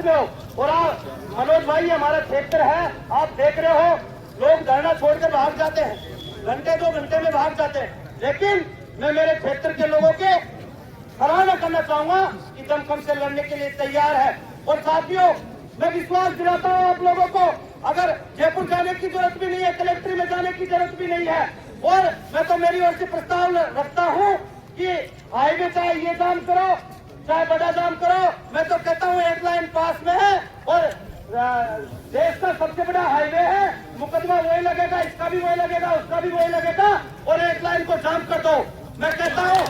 सकते हो। और आप मनोज भाई, हमारा क्षेत्र है, आप देख रहे हो लोग धरना छोड़कर भाग जाते हैं, घंटे 2 घंटे में भाग जाते हैं, लेकिन मैं मेरे क्षेत्र के लोगों के सराहना करना चाहूंगा कि दमखम से लड़ने के लिए तैयार है। और साथियों, मैं विश्वास दिलाता हूं आप लोगों को, अगर जयपुर जाने की जरूरत भी नहीं है, कलेक्ट्री में जाने की जरूरत भी नहीं है। और मैं तो मेरी ओर से प्रस्ताव रखता हूं कि हाईवे चाहे ये जाम करो चाहे बड़ा जाम करो, मैं तो कहता हूं एक लाइन पास में है और देश का सबसे बड़ा हाईवे है, मुकदमा वही लगेगा, इसका भी वही लगेगा, उसका भी वही लगेगा, और एक लाइन को जाम कर दो। मैं कहता हूं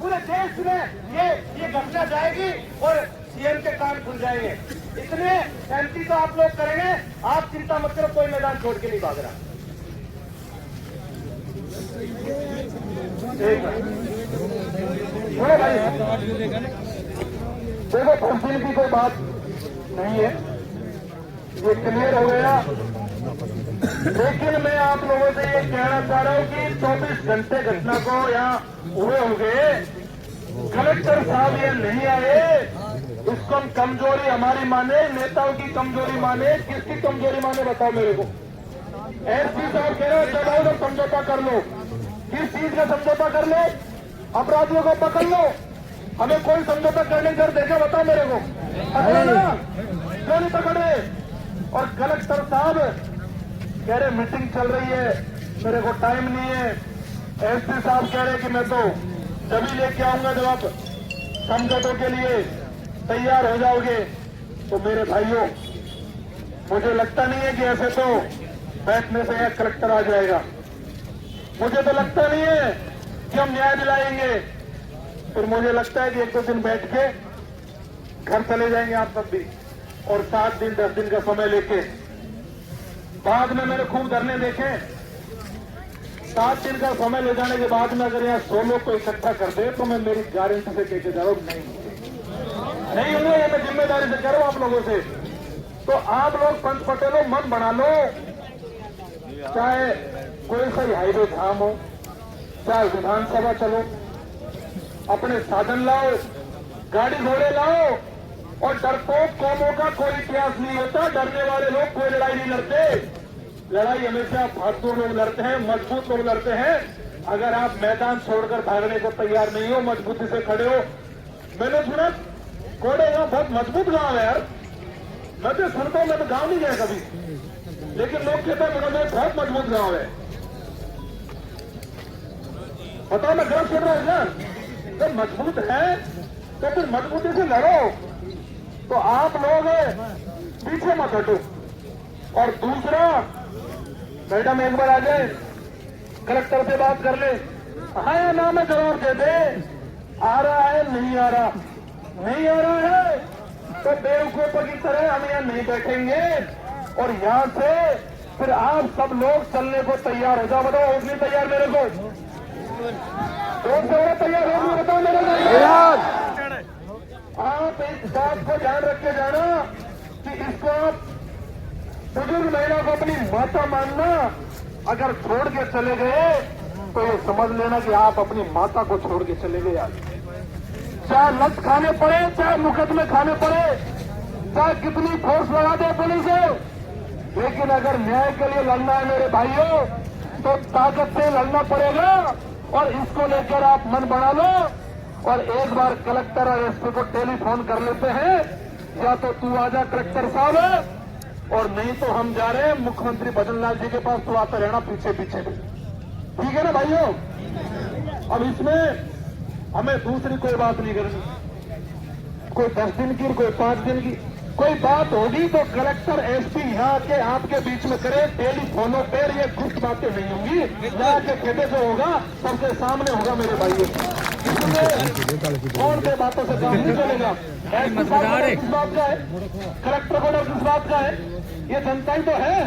पूरे देश में ये घटना जाएगी और सीएम के कान खुल जाएंगे। इसलिए सहमति तो आप लोग करेंगे, आप चिंता मत करो, कोई मैदान छोड़ के नहीं भाग रहा। भाई देखो, फंक्शन की कोई बात नहीं है, ये क्लियर हो गया। लेकिन मैं आप लोगों से ये कहना चाह रहा हूं कि 24 घंटे घटना को यहाँ हुए हो गए, कलेक्टर साहब ये नहीं आए, इसको हम कमजोरी हमारी माने, नेताओं की कमजोरी माने, किसकी कमजोरी माने बताओ मेरे को। एसपी साहब कह रहे हैं चलो समझौता कर लो, किस चीज का समझौता कर लो? अपराधियों को पकड़ लो, हमें कोई समझौता करने कर देखे बताओ मेरे को, क्यों नहीं पकड़े? और कलेक्टर साहब कह रहे मीटिंग चल रही है, मेरे को टाइम नहीं है। एसपी साहब कह रहे कि मैं तो जब लेके आऊंगा जब आप समझौतों के लिए तैयार हो जाओगे। तो मेरे भाइयों, मुझे लगता नहीं है कि ऐसे तो बैठने से यह कलेक्टर आ जाएगा, मुझे तो लगता नहीं है कि हम न्याय दिलाएंगे। फिर मुझे लगता है कि 1-2 दिन बैठ के घर चले जाएंगे आप सब भी, और 7 दिन 10 दिन का समय लेके। बाद में मैंने खूब धरने देखे, 7 दिन का समय ले जाने के बाद में अगर यहाँ 100 लोग को इकट्ठा कर दे तो मैं मेरी गारंटी से कहते जा रहा हूं नहीं होंगे, ये मैं जिम्मेदारी से कह रहा हूं आप लोगों से। तो आप लोग पंच पटेलों मन बना लो, चाहे कोई सा हाईवे धाम हो, चाहे विधानसभा चलो, अपने साधन लाओ, गाड़ी घोड़े लाओ, और डरपोक कौमों का कोई इतिहास नहीं होता। डरने वाले लोग कोई लड़ाई नहीं लड़ते, लड़ाई हमेशा बहादुर लोग लड़ते हैं, मजबूत लोग लड़ते हैं। अगर आप मैदान छोड़कर भागने को तैयार नहीं हो, मजबूती से खड़े हो। मैंने सुना कोड़े गांव बहुत मजबूत गांव है यार, मैं तो सुनता हूं, मैं तो गांव नहीं गया कभी, लेकिन लोग कहते हैं मेरा बहुत मजबूत गांव है। बताओ मैं गलत कर रहा हूं ना? तो मजबूत है तो फिर मजबूती से लड़ो। तो आप लोग पीछे मत हटो। और दूसरा, मैडम एक बार आ जाए, कलेक्टर से बात कर ले, हाँ या ना में जवाब दे दे, आ रहा है नहीं आ रहा, नहीं आ रहा है तो बेवकूफों की तरह हम यहाँ नहीं बैठेंगे। और यहाँ से फिर आप सब लोग चलने को तैयार हो जाओ। बताओ उतनी तैयार मेरे को, कौन से तैयार होगी बताओ मेरे को। आप इस बात को ध्यान रख के जाना कि इसको आप बुजुर्ग महिला को अपनी माता मानना, अगर छोड़ के चले गए तो ये समझ लेना कि आप अपनी माता को छोड़ के चले गए। आज चाहे लत खाने पड़े, चाहे मुकदमे खाने पड़े, चाहे कितनी फोर्स लगा दे पुलिस है, लेकिन अगर न्याय के लिए लड़ना है मेरे भाइयों तो ताकत से लड़ना पड़ेगा। और इसको लेकर आप मन बना लो, और एक बार कलेक्टर और एसपी को टेलीफोन कर लेते हैं, या तो तू आजा कलेक्टर साहब, और नहीं तो हम जा रहे हैं मुख्यमंत्री भजनलाल जी के पास, तो आते रहना पीछे पीछे। ठीक है ना भाइयों? अब इसमें हमें दूसरी कोई बात नहीं करनी, कोई 10 दिन की, कोई 5 दिन की, कोई बात होगी तो कलेक्टर एसपी यहाँ के आपके बीच में करे, टेलीफोनों पर ये गुप्त बातें नहीं होंगी, यहाँ के खेते जो होगा सबके सामने होगा मेरे भाइयों। कौन से बातों से काम नहीं चलेगा। एसपी साहब किस बात का है, कलेक्टर को किस बात का है, ये जनता ही तो है,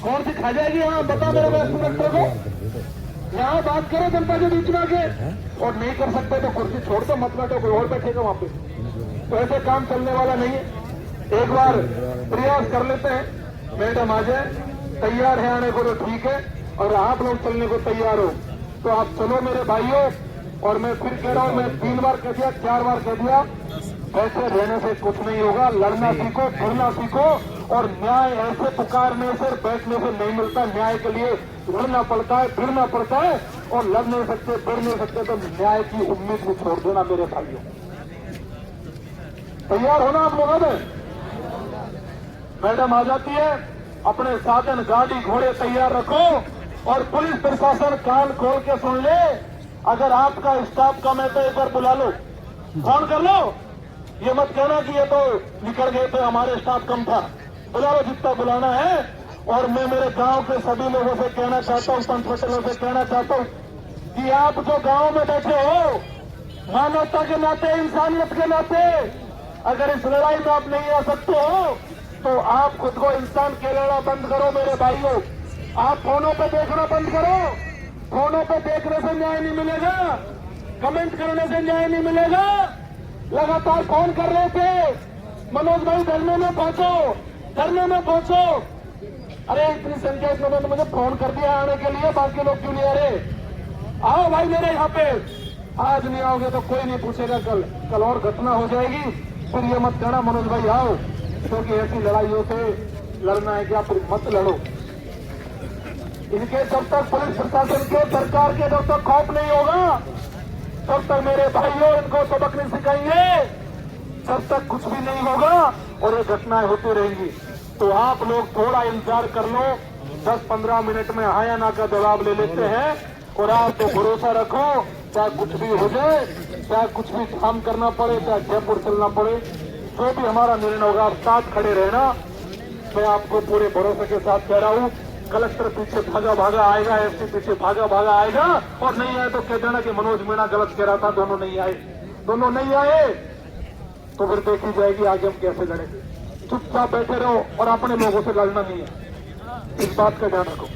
कौन सी खा जाएगी यहाँ बता मेरे कलेक्टर को। यहाँ बात करो जनता के बीच में आके, और नहीं कर सकते तो कुर्सी छोड़ दो, मत बैठो, कोई और बैठेगा वहां पे। तो ऐसे काम चलने वाला नहीं है। एक बार प्रयास कर लेते हैं, मैडम आ जाए, तैयार है आने को तो ठीक है, और आप लोग चलने को तैयार हो तो आप चलो मेरे भाइयों। और मैं फिर कह रहा हूं, मैं 3 बार कह दिया, 4 बार कह दिया, ऐसे रहने से कुछ नहीं होगा। लड़ना सीखो, फिरना सीखो, और न्याय ऐसे पुकारने से, बैठने से नहीं मिलता। न्याय के लिए लड़ना पड़ता है, फिरना पड़ता है, और लड़ नहीं सकते, फिर नहीं सकते तो न्याय की उम्मीद भी छोड़ देना मेरे भाइयों। तैयार होना आप लोगों ने? मैडम आ जाती है, अपने साधन गाड़ी घोड़े तैयार रखो, और पुलिस प्रशासन कान खोल के सुन ले। अगर आपका स्टाफ कम है तो एक बार बुला लो, फोन कर लो। ये मत कहना कि ये तो निकल गए थे, हमारे स्टाफ कम था। बुला लो जितना बुलाना है। और मैं मेरे गांव के सभी लोगों से कहना चाहता हूं, पंच पटेलों से कहना चाहता हूं कि आप जो गांव में बैठे हो, मानवता के नाते, इंसानियत के नाते, अगर इस लड़ाई में आप नहीं आ सकते हो तो आप खुद को इंसान कहलाना बंद करो मेरे भाइयों। आप फोनों पे देखना बंद करो। फोनों पे देखने से न्याय नहीं मिलेगा, कमेंट करने से न्याय नहीं मिलेगा। लगातार फोन कर रहे थे, मनोज भाई धरने में पहुंचो, धरने में पहुंचो। अरे इतनी संख्या इस लोगों ने मुझे फोन कर दिया आने के लिए, बाकी लोग क्यों नहीं आ रहे? आओ भाई मेरे यहाँ पे। आज नहीं आओगे तो कोई नहीं पूछेगा, कल और घटना हो जाएगी। फिर ये मत कहना मनोज भाई आओ, क्योंकि ऐसी लड़ाइयों से लड़ना है क्या, फिर मत लड़ो। इनके जब तक पुलिस प्रशासन के, सरकार के जब तक खौफ नहीं होगा, तब तक मेरे भाइयों इनको सबक नहीं सिखाएंगे, जब तक कुछ भी नहीं होगा, और ये घटनाएं होती रहेंगी। तो आप लोग थोड़ा इंतजार कर लो, 10-15 मिनट में हाँ या ना का जवाब ले लेते हैं। और आप तो भरोसा रखो, चाहे कुछ भी हो जाए, चाहे कुछ भी काम करना पड़े, चाहे जयपुर चलना पड़े, जो भी हमारा निर्णय होगा, आप साथ खड़े रहना। मैं आपको पूरे भरोसे के साथ कह रहा हूँ। कलेक्टर पीछे भागा भागा आएगा, एसपी पीछे भागा भागा आएगा, और नहीं आए तो कह देना कि मनोज मीणा गलत कह रहा था, दोनों नहीं आए। दोनों नहीं आए तो फिर देखी जाएगी आगे हम कैसे लड़ेंगे। चुपचाप बैठे रहो और अपने लोगों से लड़ना नहीं है, इस बात का ध्यान रखो।